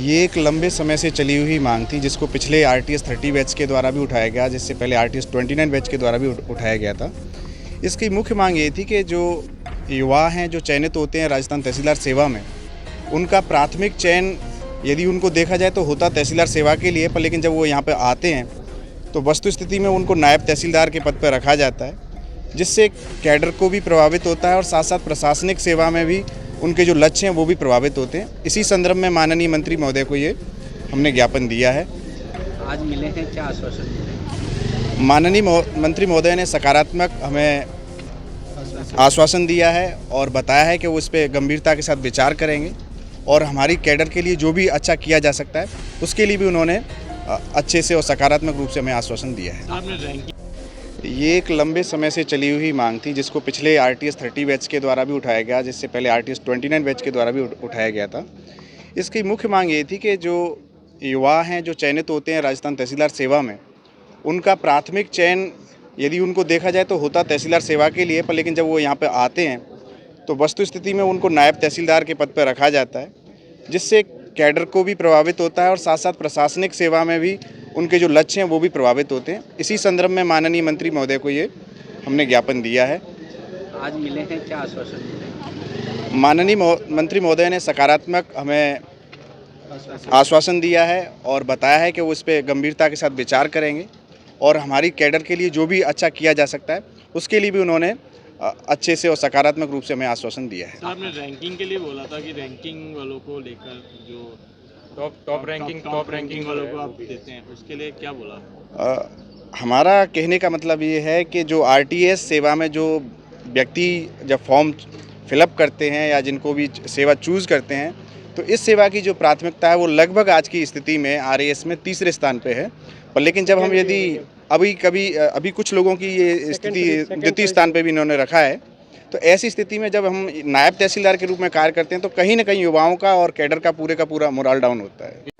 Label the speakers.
Speaker 1: ये एक लंबे समय से चली हुई मांग थी, जिसको पिछले आरटीएस 30 बैच के द्वारा भी उठाया गया, जिससे पहले आरटीएस 29 बैच के द्वारा भी उठाया गया था। इसकी मुख्य मांग ये थी कि जो युवा हैं जो चयनित होते हैं राजस्थान तहसीलदार सेवा में, उनका प्राथमिक चयन यदि उनको देखा जाए तो होता तहसीलदार सेवा के लिए, पर लेकिन जब वो यहाँ पर आते हैं तो वस्तुस्थिति में उनको नायब तहसीलदार के पद पर रखा जाता है, जिससे कैडर को भी प्रभावित होता है और साथ साथ प्रशासनिक सेवा में भी उनके जो लक्ष्य हैं वो भी प्रभावित होते हैं। इसी संदर्भ में माननीय मंत्री महोदय को ये हमने ज्ञापन दिया है।
Speaker 2: आज मिले हैं, क्या आश्वासन मिले?
Speaker 1: माननीय मंत्री महोदय ने सकारात्मक हमें आश्वासन दिया है और बताया है कि वो इस पर गंभीरता के साथ विचार करेंगे और हमारी कैडर के लिए जो भी अच्छा किया जा सकता है उसके लिए भी उन्होंने अच्छे से और सकारात्मक रूप से हमें आश्वासन दिया है। ये एक लंबे समय से चली हुई मांग थी, जिसको पिछले आरटीएस 30 बैच के द्वारा भी उठाया गया, जिससे पहले आरटीएस 29 बैच के द्वारा भी उठाया गया था। इसकी मुख्य मांग ये थी कि जो युवा हैं जो चयनित होते हैं राजस्थान तहसीलदार सेवा में, उनका प्राथमिक चयन यदि उनको देखा जाए तो होता तहसीलदार सेवा के लिए, पर लेकिन जब वो यहाँ पर आते हैं तो वस्तुस्थिति में उनको नायब तहसीलदार के पद पर रखा जाता है, जिससे कैडर को भी प्रभावित होता है और साथ साथ प्रशासनिक सेवा में भी उनके जो लक्ष्य हैं वो भी प्रभावित होते हैं। इसी संदर्भ में माननीय मंत्री महोदय को ये हमने ज्ञापन दिया है।
Speaker 2: आज मिले हैं, क्या आश्वासन मिले?
Speaker 1: माननीय मंत्री महोदय ने सकारात्मक हमें आश्वासन दिया है और बताया है कि वो इस पर गंभीरता के साथ विचार करेंगे और हमारी कैडर के लिए जो भी अच्छा किया जा सकता है उसके लिए भी उन्होंने अच्छे से और सकारात्मक रूप से हमें आश्वासन दिया है।
Speaker 3: आपने रैंकिंग के लिए बोला था कि रैंकिंग वालों को लेकर जो टॉप रैंकिंग वालों को आप देते हैं, उसके लिए क्या बोला?
Speaker 1: हमारा कहने का मतलब ये है कि जो आरटीएस सेवा में जो व्यक्ति जब फॉर्म फिलअप करते हैं या जिनको भी सेवा चूज़ करते हैं, तो इस सेवा की जो प्राथमिकता है वो लगभग आज की स्थिति में आरएएस में तीसरे स्थान पे है। पर लेकिन जब हम यदि अभी कुछ लोगों की ये स्थिति द्वितीय स्थान पे भी इन्होंने रखा है, तो ऐसी स्थिति में जब हम नायब तहसीलदार के रूप में कार्य करते हैं तो कहीं ना कहीं युवाओं का और कैडर का पूरा मोराल डाउन होता है।